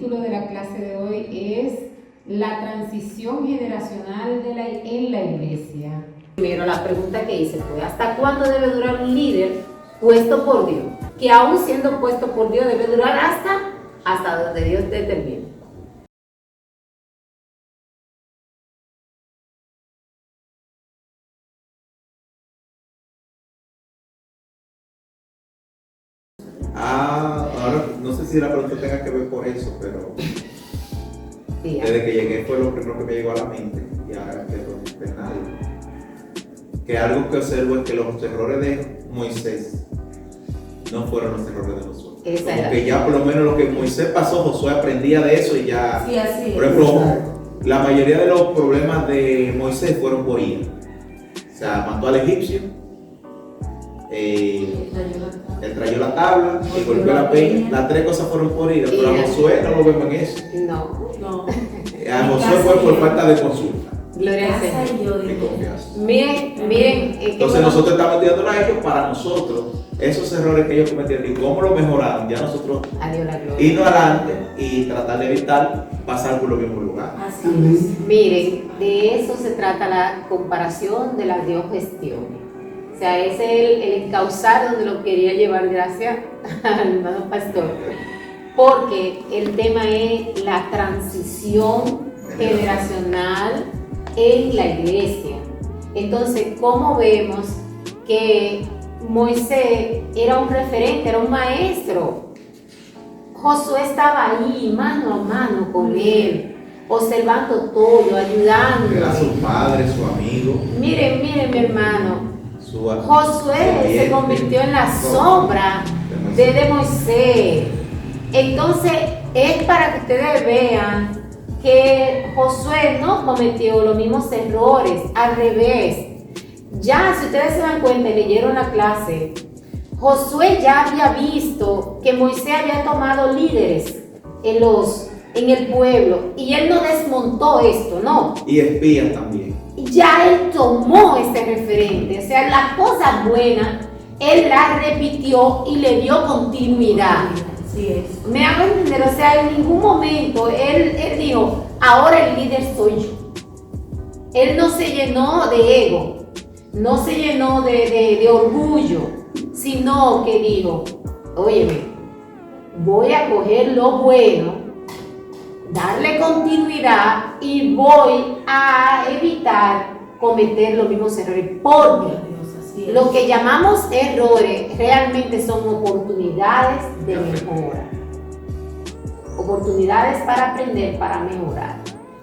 título de la clase de hoy es la transición generacional en la iglesia. Primero, la pregunta que hice fue, ¿hasta cuándo debe durar un líder puesto por Dios? Que aún siendo puesto por Dios debe durar hasta donde Dios determine. Ahora no sé si la pregunta tenga que ver por eso, pero Sí, desde que llegué fue lo primero que me llegó a la mente y ahora quiero externar que algo que observo es que los errores de Moisés no fueron los errores de Josué. Como que ya por lo menos lo que Moisés pasó, Josué aprendía de eso y ya. Sí, así es. Por ejemplo, la mayoría de los problemas de Moisés fueron por ira. O sea, mató al egipcio, él trayó la tabla y golpeó la peña. Las tres cosas fueron por ira, pero a Josué no lo vemos en eso. No. A Josué fue por falta de consulta. Gloria al Señor. Y confianza. Miren. Entonces nosotros estamos estudiando a ellos para nosotros, esos errores que ellos cometieron y cómo lo mejoraron, ya nosotros Adiós la gloria. irnos adelante y tratar de evitar pasar por los mismos lugares. Así es. Miren, de eso se trata la comparación de las dos gestiones. O sea, es el encauzar donde lo quería llevar, gracias al hermano pastor, porque el tema es la transición generacional en la iglesia. Entonces, ¿cómo vemos que Moisés era un referente, era un maestro? Josué estaba ahí mano a mano con él, observando todo, ayudando. Era su padre, su amigo. Miren, mi hermano, Su Josué se convirtió en la sombra de Moisés. Entonces, es para que ustedes vean que Josué no cometió los mismos errores, al revés. Ya, si ustedes se dan cuenta y leyeron la clase, Josué ya había visto que Moisés había tomado líderes en el pueblo y él no desmontó esto, no. Y espías también. Ya él tomó ese referente, o sea, las cosas buenas, él las repitió y le dio continuidad. Así es. Me hago entender, o sea, en ningún momento él dijo, ahora el líder soy yo. Él no se llenó de ego, no se llenó de orgullo, sino que dijo, óyeme, voy a coger lo bueno, darle continuidad y voy a evitar cometer los mismos errores, porque Así es. lo que llamamos errores realmente son oportunidades de mejora, oportunidades para aprender, para mejorar.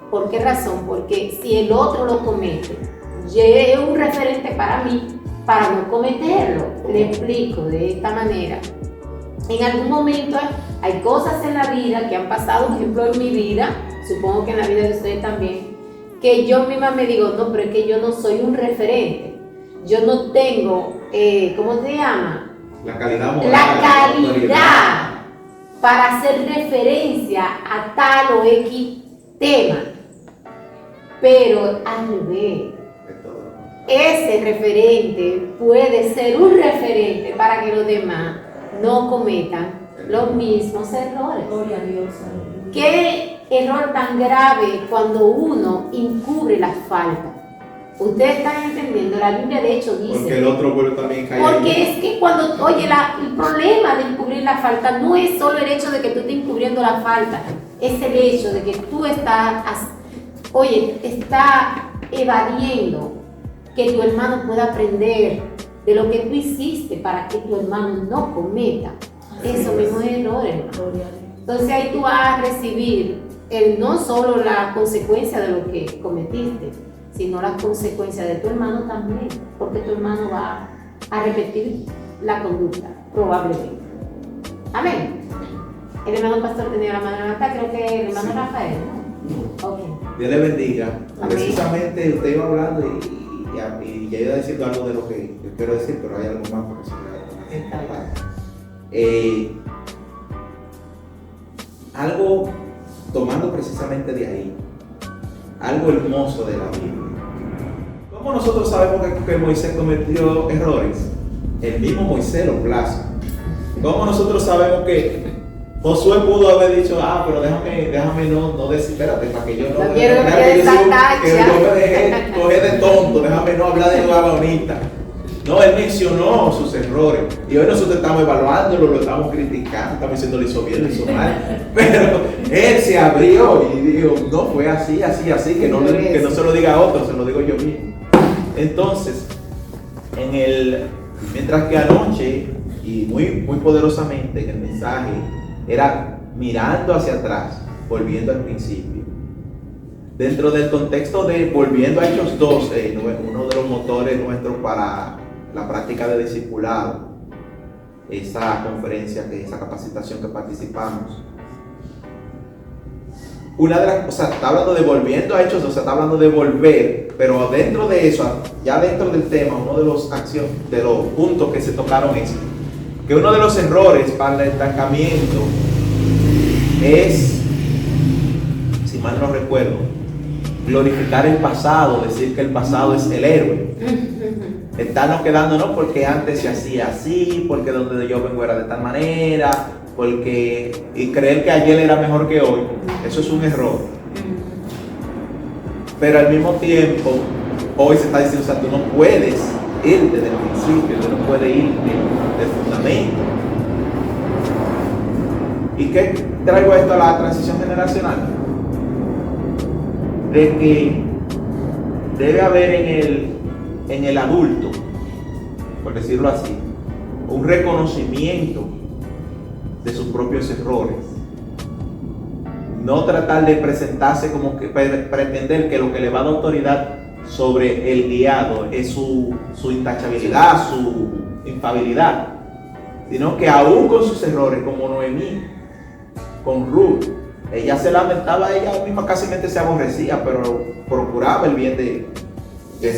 ¿Por qué razón? Porque si el otro lo comete, es un referente para mí para no cometerlo. Le explico de esta manera. En algún momento hay cosas en la vida que han pasado, por ejemplo en mi vida, supongo que en la vida de ustedes también, que yo misma me digo, no, pero es que yo no soy un referente, yo no tengo, ¿cómo se llama? La calidad moral. La calidad para hacer referencia a tal o X tema, pero al revés. Ese referente puede ser un referente para que los demás no cometan los mismos errores. Gloria a Dios. ¿Qué error tan grave cuando uno encubre las faltas? Ustedes están entendiendo, la Biblia de hecho dice. Porque el otro vuelve también a caer. Porque es que cuando, oye, el problema de encubrir la falta no es solo el hecho de que tú estés encubriendo la falta, es el hecho de que tú estás evadiendo que tu hermano pueda aprender de lo que tú hiciste para que tu hermano no cometa esos mismos errores. Gloria a Dios. Entonces ahí tú vas a recibir no solo la consecuencia de lo que cometiste, sino la consecuencia de tu hermano también, porque tu hermano va a repetir la conducta, probablemente. Amén. El hermano pastor tenía la mano levantada, creo que el hermano Rafael, ¿no? Ok. Dios le bendiga. Amén. Precisamente usted iba hablando y ya iba diciendo algo de lo que yo quiero decir, pero hay algo más por decir. Algo tomando precisamente de ahí, algo hermoso de la Biblia. ¿Cómo nosotros sabemos que Moisés cometió errores? El mismo Moisés lo plasma. ¿Cómo nosotros sabemos que Josué pudo haber dicho, pero déjame no decir, espérate, para que yo no quiero que me quede esa tacha. Que yo me dejé coger de tonto, déjame no hablar de nueva bonita. No, él mencionó sus errores. Y hoy nosotros estamos evaluándolo, lo estamos criticando, estamos diciendo lo hizo bien, lo hizo mal. Pero él se abrió y dijo, no, fue así, que no se lo diga a otro, se lo digo yo mismo. Entonces, mientras que anoche, y muy poderosamente, el mensaje era mirando hacia atrás, volviendo al principio. Dentro del contexto de volviendo a Hechos 12, uno de los motores nuestros para la práctica de discipulado, esa conferencia, esa capacitación que participamos, una de las cosas, está hablando de volviendo a Hechos 12, está hablando de volver, pero dentro de eso, ya dentro del tema, uno de los puntos que se tocaron es que uno de los errores para el estancamiento es, si mal no recuerdo, glorificar el pasado, decir que el pasado es el héroe. Estarnos quedándonos porque antes se hacía así, porque donde yo vengo era de tal manera, y creer que ayer era mejor que hoy. Eso es un error. Pero al mismo tiempo, hoy se está diciendo, o sea, tú no puedes irte del principio, tú no puedes irte del fundamento. ¿Y qué traigo esto a la transición generacional? De que debe haber en el adulto, por decirlo así, un reconocimiento de sus propios errores. No tratar de presentarse como que pretender que lo que le va a dar autoridad sobre el guiado es su intachabilidad, su infalibilidad, sino que aún con sus errores, como Noemí, con Ruth, ella se lamentaba, ella misma casi se aborrecía, pero procuraba el bien de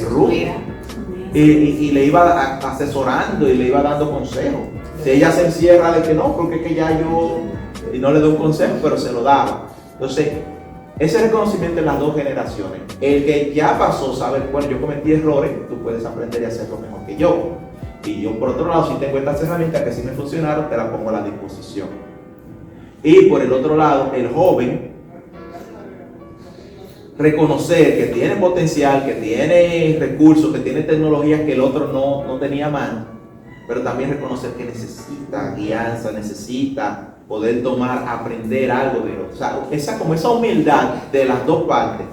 Ruth. Y le iba asesorando y le iba dando consejos. Si ella se encierra de que no, porque es que ya yo, y no le doy un consejo, pero se lo daba. Entonces, ese reconocimiento en las dos generaciones. El que ya pasó, sabe, bueno, yo cometí errores, tú puedes aprender y hacerlo mejor que yo. Y yo, por otro lado, si tengo estas herramientas que sí me funcionaron, te las pongo a la disposición. Y por el otro lado, el joven, reconocer que tiene potencial, que tiene recursos, que tiene tecnologías que el otro no tenía a mano, pero también reconocer que necesita guianza, necesita poder aprender algo de otro. O sea, esa humildad de las dos partes,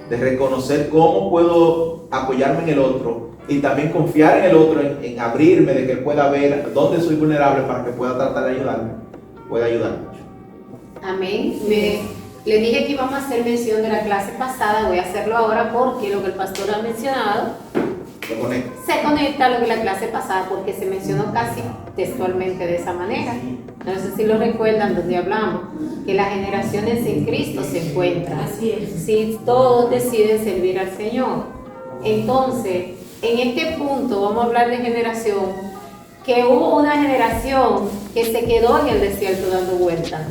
de reconocer cómo puedo apoyarme en el otro y también confiar en el otro, en abrirme, de que él pueda ver dónde soy vulnerable para que pueda tratar de ayudarme, puede ayudar mucho. Amén. Le dije que íbamos a hacer mención de la clase pasada, voy a hacerlo ahora porque lo que el pastor ha mencionado se conecta a lo que la clase pasada, porque se mencionó casi textualmente de esa manera. No sé si lo recuerdan, donde hablamos que las generaciones en Cristo se encuentran. Así es. Si todos deciden servir al Señor. Entonces, en este punto vamos a hablar de generación, que hubo una generación que se quedó en el desierto dando vueltas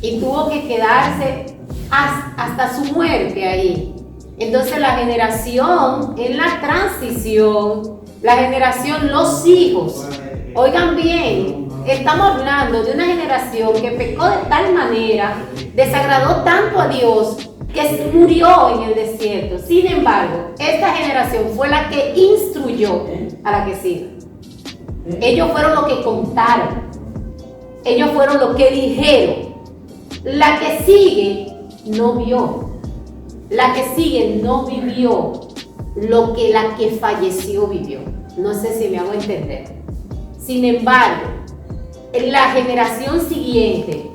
y tuvo que quedarse hasta su muerte ahí. Entonces la generación en la transición, la generación, los hijos, oigan bien, estamos hablando de una generación que pecó de tal manera, desagradó tanto a Dios, que murió en el desierto. Sin embargo, esta generación fue la que instruyó a la que sigue. Ellos fueron los que contaron, ellos fueron los que dijeron. La que sigue no vio, la que sigue no vivió lo que la que falleció vivió. No sé si me hago entender. Sin embargo, la generación siguiente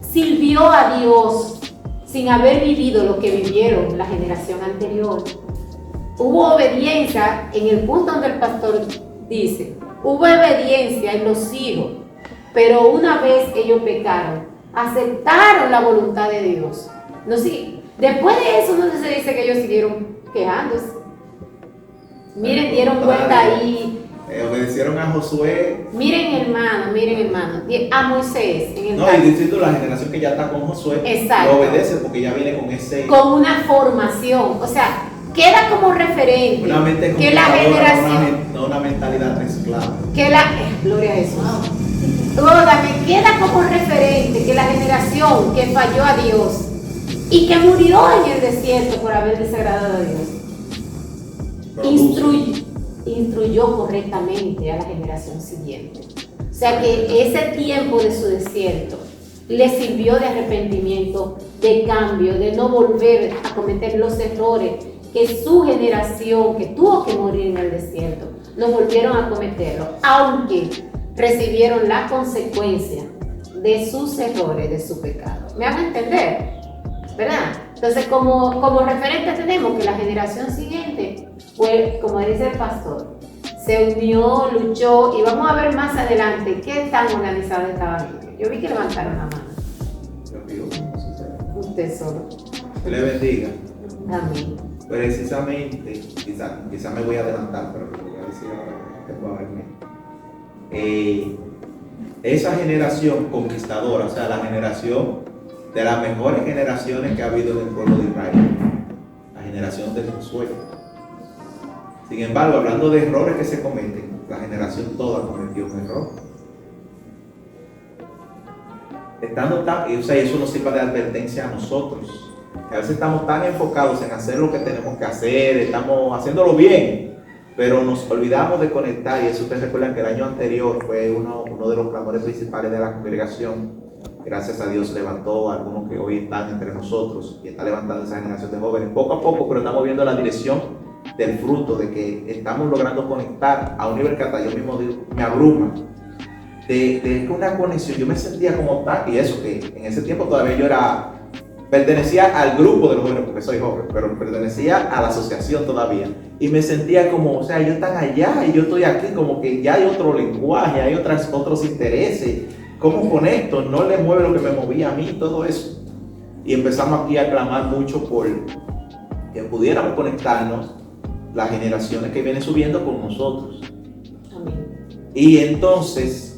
sirvió a Dios sin haber vivido lo que vivieron la generación anterior. Hubo obediencia en el punto donde el pastor dice, hubo obediencia en los hijos, pero una vez ellos pecaron, aceptaron la voluntad de Dios. No, sí, después de eso no se dice que ellos siguieron quejándose. Miren, dieron vuelta ahí. Obedecieron a Josué. Miren hermano, a Moisés. En el no, y diciendo la generación que ya está con Josué, exacto, lo obedece porque ya viene con una formación. O sea, queda como referente una mente que la generación, no una mentalidad de esclavo. Gloria a Jesús. Ahora me queda como referente que la generación que falló a Dios y que murió en el desierto por haber desagradado a Dios, instruyó correctamente a la generación siguiente. O sea que ese tiempo de su desierto le sirvió de arrepentimiento, de cambio, de no volver a cometer los errores que su generación, que tuvo que morir en el desierto, no volvieron a cometerlo, aunque recibieron la consecuencia de sus errores, de su pecado. ¿Me hago entender? ¿Verdad? Entonces, como referente tenemos que la generación siguiente fue, como dice el pastor, se unió, luchó, y vamos a ver más adelante qué tan organizados estaban ellos. Yo vi que levantaron la mano. Usted solo. Que le bendiga. Amén. Precisamente, quizá me voy a adelantar, pero lo voy a decir ahora que pueda verme. Esa generación conquistadora, o sea, la generación de las mejores generaciones que ha habido en el pueblo de Israel, la generación de Josué. Sin embargo, hablando de errores que se cometen, la generación toda cometió un error. O sea, eso nos sirve de advertencia a nosotros. Que a veces estamos tan enfocados en hacer lo que tenemos que hacer, estamos haciéndolo bien, pero nos olvidamos de conectar. Y eso ustedes recuerdan que el año anterior fue uno de los clamores principales de la congregación. Gracias a Dios levantó a algunos que hoy están entre nosotros y está levantando esa generación de jóvenes. Poco a poco, pero estamos viendo la dirección del fruto, de que estamos logrando conectar a un nivel que hasta yo mismo me abruma. De una conexión, yo me sentía como tal, y eso que en ese tiempo todavía yo pertenecía al grupo de los jóvenes, porque soy joven, pero pertenecía a la asociación todavía, y me sentía como, o sea, ellos están allá y yo estoy aquí, como que ya hay otro lenguaje, hay otros intereses, ¿cómo conecto? No le mueve lo que me movía a mí, todo eso. Y empezamos aquí a clamar mucho por que pudiéramos conectarnos las generaciones que vienen subiendo con nosotros. Amén. Y entonces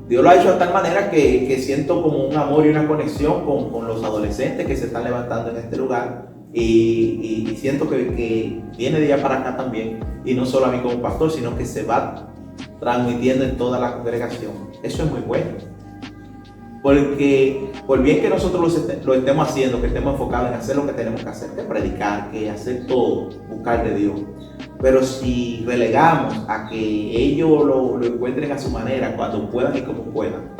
Dios lo ha hecho de tal manera que siento como un amor y una conexión con los adolescentes que se están levantando en este lugar, y siento que viene de allá para acá también, y no solo a mí como pastor, sino que se va transmitiendo en toda la congregación. Eso es muy bueno, porque por bien que nosotros lo estemos haciendo, que estemos enfocados en hacer lo que tenemos que hacer, que predicar, que hacer todo, buscar de Dios, pero si relegamos a que ellos lo encuentren a su manera, cuando puedan y como puedan,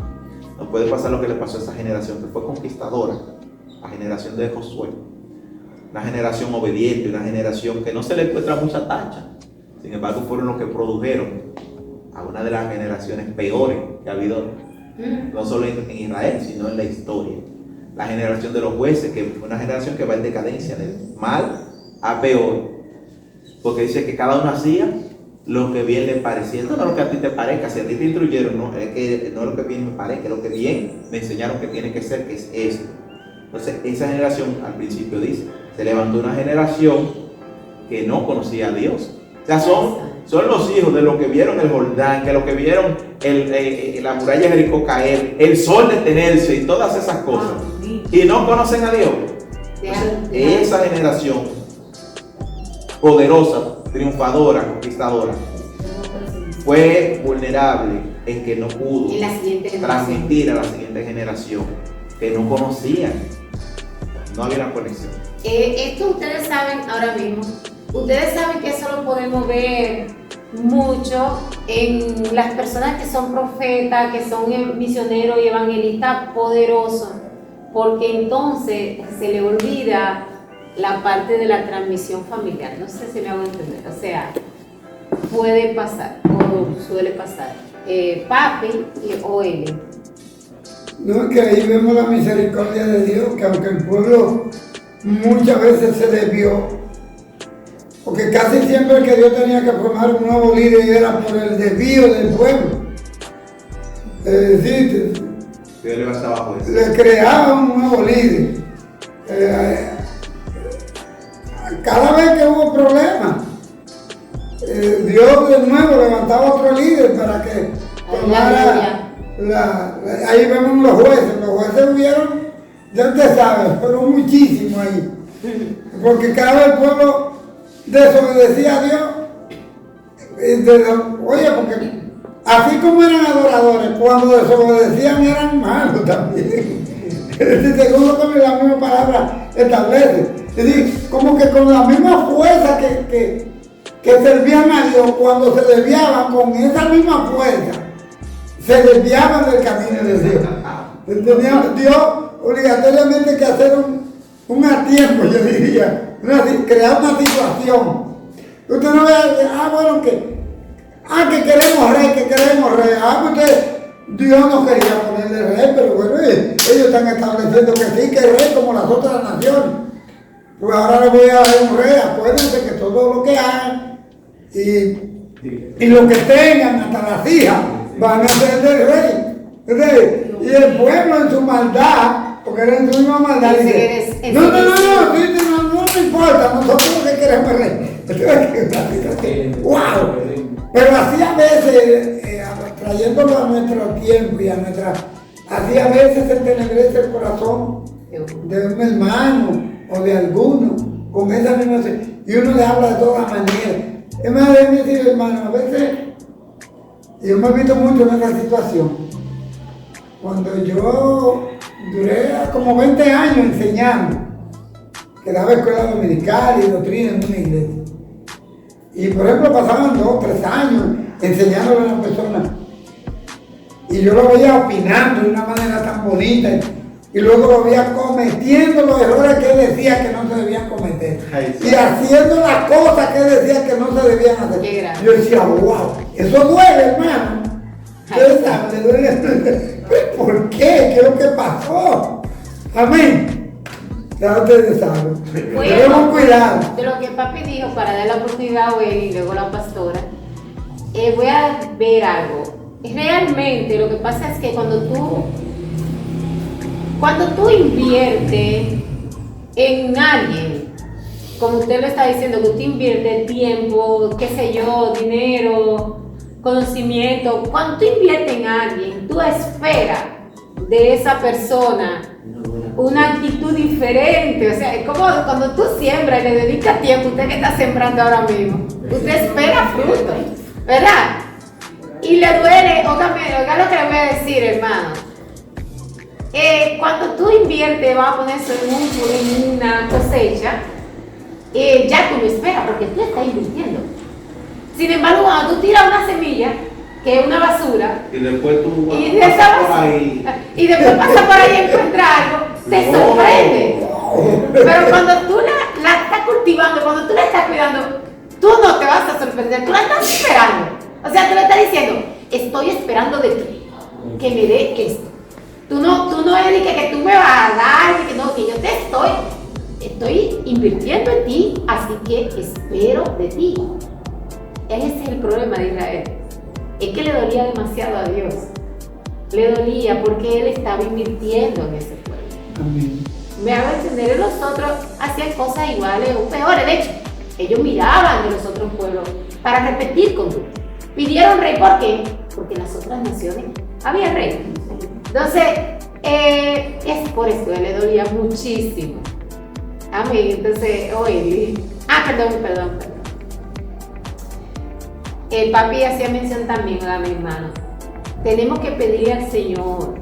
nos puede pasar lo que le pasó a esa generación que fue conquistadora, la generación de Josué, una generación obediente, una generación que no se le encuentra mucha tacha. Sin embargo, fueron los que produjeron a una de las generaciones peores que ha habido, no solo en Israel, sino en la historia. La generación de los jueces, que fue una generación que va en decadencia, de mal a peor, porque dice que cada uno hacía lo que bien le parecía. Esto no es lo que a ti te parezca, si a ti te instruyeron, no es lo que bien me parezca, es lo que bien me enseñaron que tiene que ser, que es esto. Entonces, esa generación, al principio dice, se levantó una generación que no conocía a Dios. O sea, son los hijos de los que vieron el Jordán, que los que vieron la muralla de Jericó caer, el sol detenerse y todas esas cosas, y no conocen a Dios. Entonces, esa generación poderosa, triunfadora, conquistadora, fue vulnerable en que no pudo transmitir a la siguiente generación, que no conocían, no había una conexión. Esto ustedes saben ahora mismo, ustedes saben que eso lo podemos ver mucho en las personas que son profetas, que son misioneros y evangelistas poderosos, porque entonces se le olvida la parte de la transmisión familiar. No sé si me hago entender. O sea, puede pasar, o suele pasar. Papi o él. No, es que ahí vemos la misericordia de Dios, que aunque el pueblo muchas veces se desvió, porque casi siempre que Dios tenía que formar un nuevo líder era por el desvío del pueblo. Es decir, le creaba un nuevo líder. Cada vez que hubo problemas, Dios de nuevo levantaba otro líder para que tomara ahí vemos los jueces hubieron, ya usted sabe, pero muchísimo ahí, porque cada vez el pueblo desobedecía a Dios, oye, porque así como eran adoradores, cuando desobedecían eran malos también. Según lo que la misma palabra establece. Es decir, como que con la misma fuerza que servían a Dios, cuando se desviaban con esa misma fuerza, se desviaban del camino de Dios. Tenía Dios obligatoriamente que hacer un a tiempo, yo diría, crear una situación. Usted no ve, bueno, que queremos rey, pues Dios no quería ponerle rey, pero bueno, ellos están estableciendo que sí, que rey como las otras naciones. Pues ahora les voy a dar un rey, acuérdense que todo lo que hagan y lo que tengan, hasta las hijas, van a ser del rey. Y el pueblo en su maldad, porque era en su misma maldad, dice, no importa, nosotros lo que queremos es rey. ¡Wow! Pero así a veces, trayéndolo a nuestro tiempo y así a veces se entenebrece el corazón de un hermano o de alguno con esa misma, y uno le habla de todas maneras. Es más, déjeme decir, hermano, a veces yo me he visto mucho en esa situación. Cuando yo duré como 20 años enseñando, que daba escuela dominical y doctrina en una iglesia. Y por ejemplo pasaban 2 o 3 años enseñándole a una persona. Y yo lo veía opinando de una manera tan bonita. Y luego lo veía cometiendo los errores que él decía que no se debían cometer. Y haciendo las cosas que él decía que no se debían hacer. Yo decía, wow, eso duele, hermano. Ustedes saben, le duele. ¿Por qué? ¿Qué es lo que pasó? Amén. Ya ustedes saben. Debemos cuidar. De lo que papi dijo, para dar la oportunidad a él y luego la pastora, voy a ver algo. Realmente lo que pasa es que cuando tú inviertes en alguien, como usted lo está diciendo, que usted invierte tiempo, qué sé yo, dinero, conocimiento, cuando tú inviertes en alguien, tú esperas de esa persona una actitud diferente. O sea, es como cuando tú siembras y le dedicas tiempo, usted que está sembrando ahora mismo, usted espera fruto, ¿verdad? Y le duele, oiga lo que le voy a decir, hermano. Cuando tú inviertes, vas a poner eso en una cosecha, ya tú lo esperas porque tú estás invirtiendo. Sin embargo, cuando tú tiras una semilla, que es una basura, y después tú pasas por ahí y encuentras algo, te sorprende. Pero cuando tú la estás cultivando, cuando tú la estás cuidando, tú no te vas a sorprender, tú la estás esperando. O sea, tú le estás diciendo, estoy esperando de ti, que me dé esto. Tú no eres que tú me vas a dar, que yo te estoy invirtiendo en ti, así que espero de ti. Ese es el problema de Israel. Es que le dolía demasiado a Dios. Le dolía porque él estaba invirtiendo en ese pueblo. Amén. Me hago entender, los otros hacían cosas iguales o peores. De hecho, ellos miraban de los otros pueblos para repetir conducta. Pidieron rey, ¿por qué? Porque en las otras naciones había rey. Entonces, es por eso que le dolía muchísimo. Amén. Entonces, perdón. El papi hacía mención también a mi hermano. Tenemos que pedirle al Señor.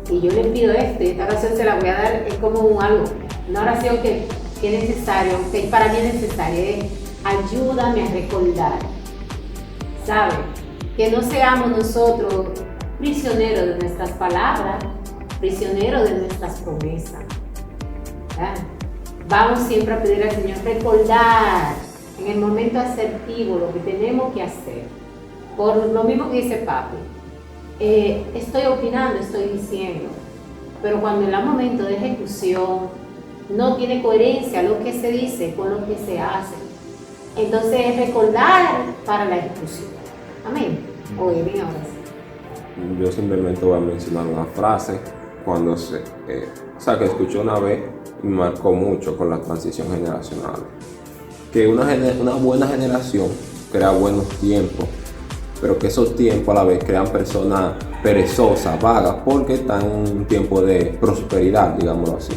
Y yo le pido y esta oración se la voy a dar, es como una oración que es necesario, que para mí es necesaria. Ayúdame a recordar. ¿Sabe? Que no seamos nosotros prisioneros de nuestras palabras, prisioneros de nuestras promesas. ¿Verdad? Vamos siempre a pedir al Señor recordar en el momento asertivo lo que tenemos que hacer. Por lo mismo que dice papi, estoy opinando, estoy diciendo, pero cuando en el momento de ejecución no tiene coherencia lo que se dice con lo que se hace, entonces es recordar para la ejecución. Amén. Oye, bien, ahora sí. Yo simplemente voy a mencionar una frase que escuché una vez y me marcó mucho con la transición generacional. Que una buena generación crea buenos tiempos, pero que esos tiempos a la vez crean personas perezosas, vagas, porque están en un tiempo de prosperidad, digámoslo así.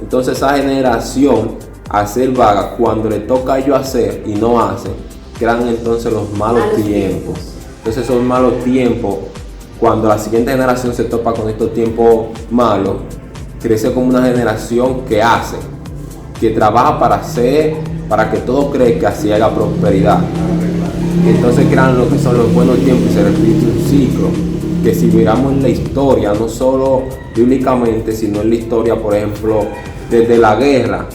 Entonces esa generación, al ser vaga, cuando le toca a ellos hacer y no hacen, crean entonces los malos tiempos. Entonces son malos tiempos. Cuando la siguiente generación se topa con estos tiempos malos, crece como una generación que hace, que trabaja para que todo crezca, así haga prosperidad. Entonces crean lo que son los buenos tiempos y se repite un ciclo. Que si miramos en la historia, no solo bíblicamente, sino en la historia, por ejemplo, desde la guerra,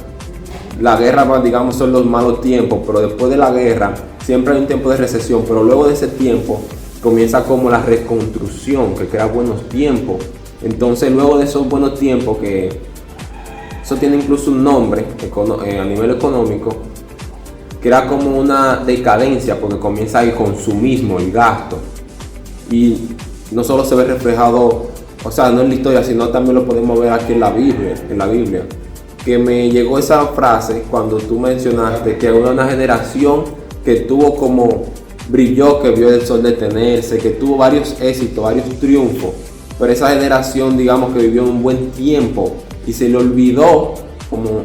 digamos, son los malos tiempos, pero después de la guerra siempre hay un tiempo de recesión, pero luego de ese tiempo comienza como la reconstrucción, que crea buenos tiempos. Entonces luego de esos buenos tiempos, que eso tiene incluso un nombre a nivel económico, crea como una decadencia, porque comienza el consumismo, el gasto, y no solo se ve reflejado, o sea, no en la historia, sino también lo podemos ver aquí en la Biblia, que me llegó esa frase cuando tú mencionaste que hubo una generación que tuvo como brilló, que vio el sol detenerse, que tuvo varios éxitos, varios triunfos, pero esa generación, digamos, que vivió un buen tiempo y se le olvidó, como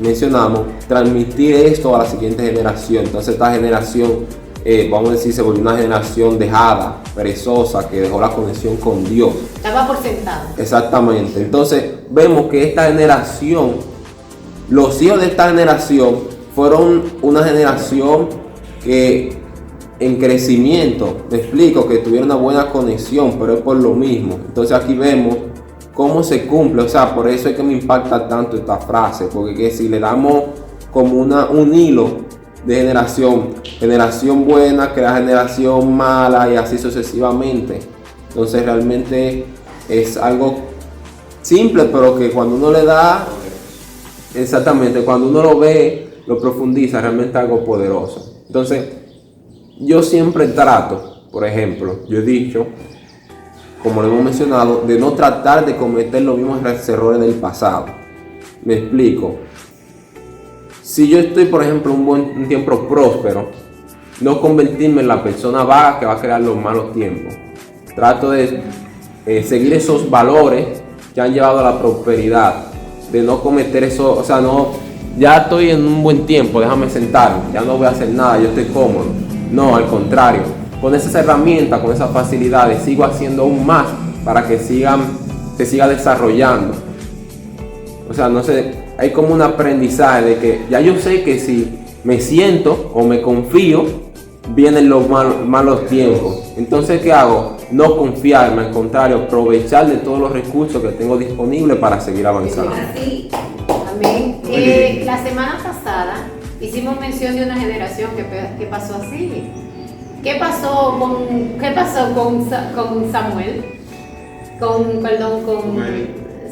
mencionamos, transmitir esto a la siguiente generación. Entonces esta generación, vamos a decir, se volvió una generación dejada, perezosa, que dejó la conexión con Dios. Estaba por sentado. Exactamente. Entonces vemos que esta generación, los hijos de esta generación fueron una generación que en crecimiento, me explico, que tuvieron una buena conexión, pero es por lo mismo. Entonces aquí vemos cómo se cumple, o sea, por eso es que me impacta tanto esta frase, porque que si le damos como un hilo de generación buena crea generación mala y así sucesivamente. Entonces realmente es algo simple, pero que cuando uno le da, exactamente, cuando uno lo ve, lo profundiza, realmente es algo poderoso. Entonces yo siempre trato, por ejemplo, yo he dicho, como lo hemos mencionado, de no tratar de cometer los mismos errores del pasado. Me explico. Si yo estoy, por ejemplo, un tiempo próspero, no convertirme en la persona vaga que va a crear los malos tiempos. Trato de seguir esos valores que han llevado a la prosperidad, de no cometer eso, o sea, no, ya estoy en un buen tiempo, déjame sentarme, ya no voy a hacer nada, yo estoy cómodo. No, al contrario, con esas herramientas, con esas facilidades, sigo haciendo aún más para que se siga desarrollando. O sea, no sé, hay como un aprendizaje de que ya yo sé que si me siento o me confío, vienen los malos tiempos. Entonces, ¿qué hago? No confiarme, al contrario, aprovechar de todos los recursos que tengo disponibles para seguir avanzando. Así, amén. La semana pasada hicimos mención de una generación que pasó así. ¿Qué pasó con Samuel? Con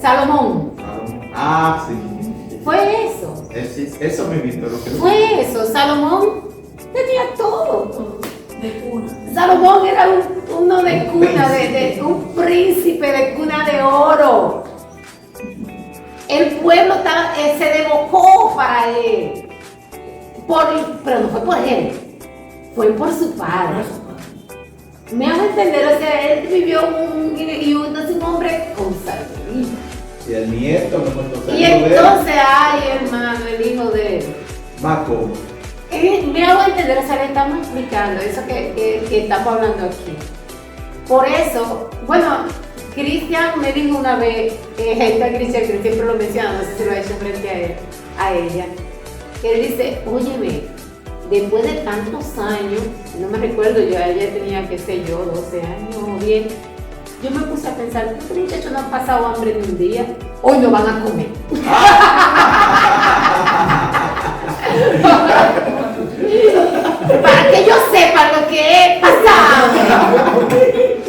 Salomón. Ah, sí. Fue eso. Eso me invitó. Fue eso. Salomón tenía todo. De cuna. Salomón era uno de cuna, de un príncipe de cuna de oro. El pueblo se devocó para él. Pero no fue por él, fue por su padre. Me hago entender, o sea, él vivió un hombre consagrado. Y el nieto, y entonces, ay, hermano, el hijo de él. Marco. Me hago entender, o sea, le estamos explicando eso que estamos hablando aquí. Por eso, bueno, Cristian me dijo una vez, Cristian, que siempre lo menciona, no sé si lo ha hecho frente a ella, que él dice, óyeme, después de tantos años, no me recuerdo, ella tenía, qué sé yo, 12 años o bien, yo me puse a pensar, estos muchachos no han pasado hambre ni un día, hoy no van a comer. Para que yo sepa lo que he pasado.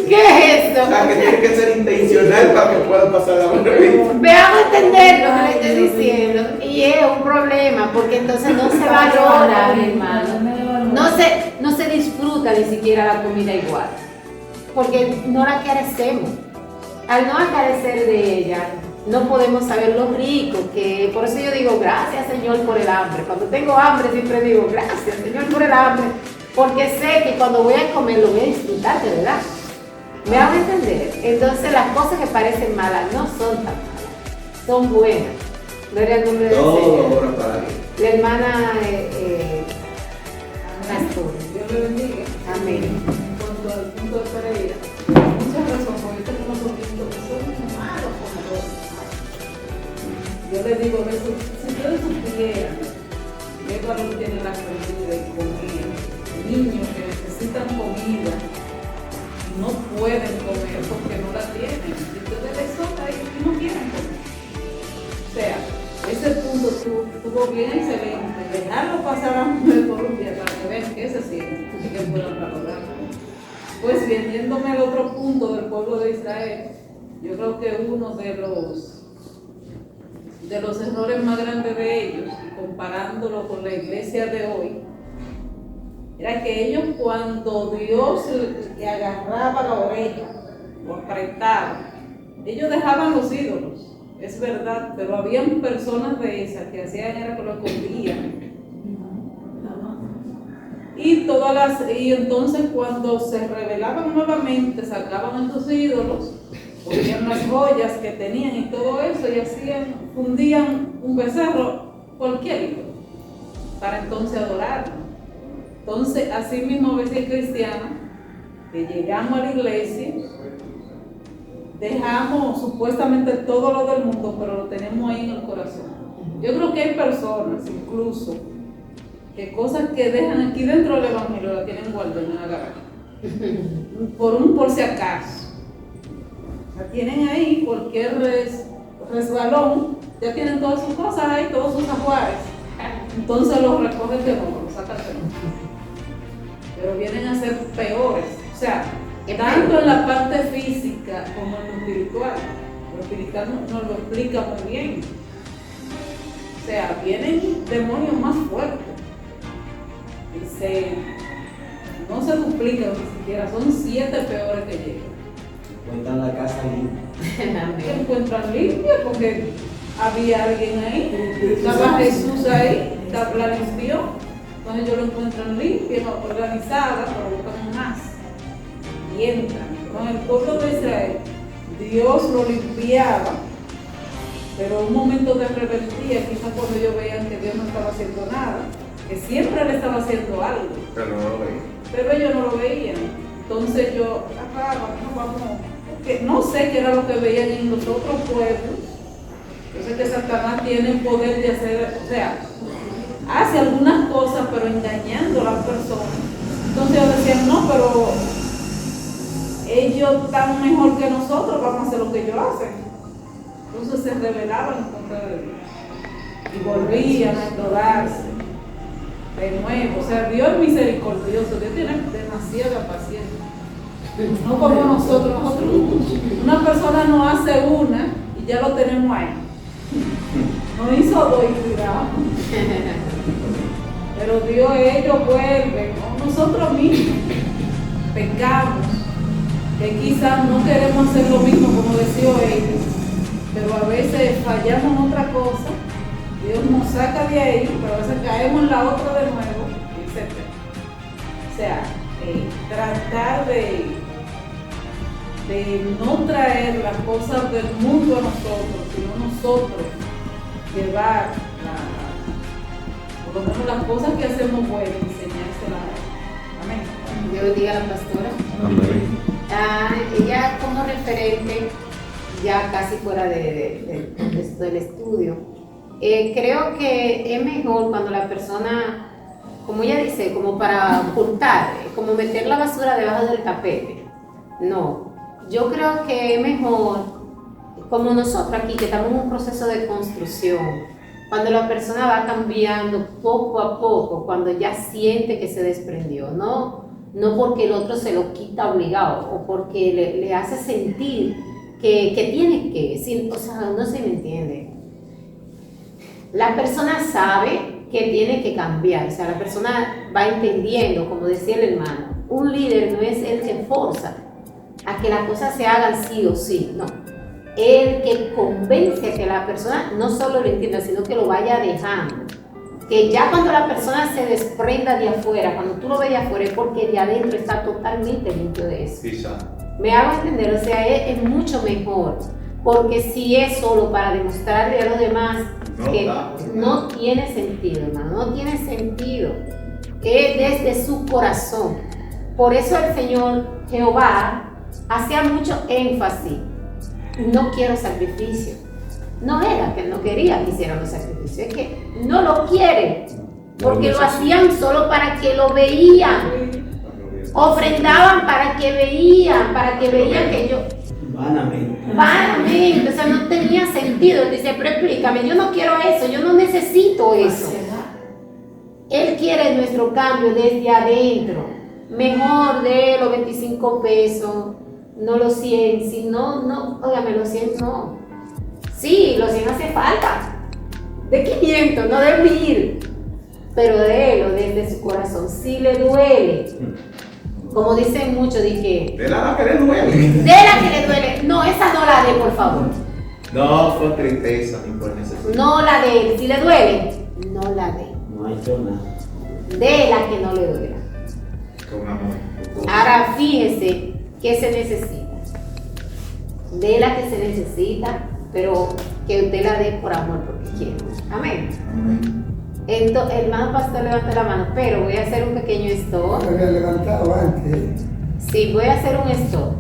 ¿Qué es esto? O sea, que tiene que ser intencional para que pueda pasar la hambre. Veamos entender lo que le estoy diciendo. Y es un problema, porque entonces no se valora, hermano. No se disfruta ni siquiera la comida igual. Porque no la carecemos. Al no carecer de ella, no podemos saber lo rico que... Por eso yo digo, gracias Señor por el hambre. Cuando tengo hambre siempre digo, gracias Señor por el hambre. Porque sé que cuando voy a comer lo voy a disfrutar, de verdad. ¿Me hago entender? Entonces las cosas que parecen malas no son tan malas, son buenas. Gloria al nombre del Señor. Todo obra para Dios. La hermana Pastor. Dios le bendiga. Amén. En cuanto al yo les digo, si ustedes supieran qué valor tiene la comida y comida, niños que necesitan comida y no pueden comer porque no la tienen, y ustedes les toca y no quieren comer. O sea, ese punto estuvo bien excelente, dejarlo pasar a mujer por un día para que vean qué se siente y que puedan valorar. Pues bien, yéndome al otro punto del pueblo de Israel, yo creo que uno de los errores más grandes de ellos, comparándolo con la iglesia de hoy, era que ellos, cuando Dios le agarraba la oreja o apretaba, ellos dejaban los ídolos, es verdad, pero habían personas de esas que hacían era que lo escondían. Y entonces cuando se rebelaban nuevamente, sacaban estos ídolos, ponían las joyas que tenían y todo eso, y fundían un becerro, cualquier ídolo, para entonces adorarlo. Entonces, así mismo a veces cristianos, que llegamos a la iglesia, dejamos supuestamente todo lo del mundo, pero lo tenemos ahí en el corazón. Yo creo que hay personas, incluso, que cosas que dejan aquí dentro del evangelio la tienen guardadas en la gaveta, por si acaso. La tienen ahí, cualquier resbalón, ya tienen todas sus cosas ahí, todos sus ajuares. Entonces los recogen de nuevo, los sacan de nuevo. Pero vienen a ser peores. O sea, tanto en la parte física como en lo espiritual. Lo espiritual nos lo explica muy bien. O sea, vienen demonios más fuertes. No se duplican ni siquiera, son 7 peores que llegan. Encuentran la casa limpia. Se encuentran limpia porque había alguien ahí, estaba Jesús ahí, la limpió. Entonces ellos lo encuentran limpia, organizada, pero buscan más. Y entran. Con el pueblo de Israel, Dios lo limpiaba, pero un momento de rebeldía, quizás cuando ellos veían que Dios no estaba haciendo nada, que siempre le estaba haciendo algo. Pero no lo veía. Pero ellos no lo veían. Entonces vamos, porque no sé qué era lo que veían en los otros pueblos. Yo sé que Satanás tiene el poder de hacer, o sea, hace algunas cosas, pero engañando a las personas. Entonces ellos decían, no, pero ellos están mejor que nosotros, vamos a hacer lo que ellos hacen. Entonces se rebelaban en contra de Dios y volvían a adorarse de nuevo. O sea, Dios es misericordioso, Dios tiene demasiada paciencia. No como nosotros, una persona no hace una y ya lo tenemos ahí. No hizo 2 y cuidado. Pero Dios, ellos vuelven, o nosotros mismos pecamos, que quizás no queremos hacer lo mismo como decía ellos, pero a veces fallamos en otra cosa, Dios nos saca de ahí, pero a veces caemos en la otra de nuevo, etc. O sea, tratar de no traer las cosas del mundo a nosotros, sino nosotros llevar por lo menos las cosas que hacemos buenas, enseñárselas a él. Amén. Dios bendiga a la pastora. Amén. Ella como referente, ya casi fuera del estudio, creo que es mejor cuando la persona, como ella dice, como para ocultar, como meter la basura debajo del tapete. No, yo creo que es mejor, como nosotros aquí, que estamos en un proceso de construcción, cuando la persona va cambiando poco a poco, cuando ya siente que se desprendió, no porque el otro se lo quita obligado o porque le hace sentir que tiene que, o sea, no se me entiende. La persona sabe que tiene que cambiar, o sea, la persona va entendiendo, como decía el hermano, un líder no es el que forza a que las cosas se hagan sí o sí, no. El que convence a que la persona no solo lo entienda, sino que lo vaya dejando. Que ya cuando la persona se desprenda de afuera, cuando tú lo ves de afuera, es porque de adentro está totalmente limpio de eso. Quizá. Me hago entender, o sea, es mucho mejor. Porque si es solo para demostrarle a los demás que no tiene sentido, hermano, no tiene sentido. Es desde su corazón. Por eso el Señor Jehová hacía mucho énfasis. No quiero sacrificio. No era que él no quería que hicieran los sacrificios, es que no lo quiere, porque lo hacían solo para que lo veían. Ofrendaban para que veían que yo... Vanamente, o sea, no tenía sentido. Él dice, pero explícame, yo no quiero eso, yo no necesito eso. Él quiere nuestro cambio desde adentro. Mejor de los 25 pesos, no los 100, si no, óigame, los 100 no. Sí, los 100 hace falta. De 500, no de 1000. Pero de él o desde su corazón, sí le duele. Como dicen muchos, dije... De la que le duele. De la que le duele. No, esa no la de, por favor. No por tristeza ni por necesidad. No la de él. Si le duele, no la de. No ha hecho nada. De la que no le duele. Con amor. Ahora fíjese que se necesita. De la que se necesita, pero que usted la dé por amor, porque quiere. Amén. Amén. Entonces, hermano pastor levanta la mano, pero voy a hacer un pequeño stop. Se había levantado antes. Sí, voy a hacer un stop.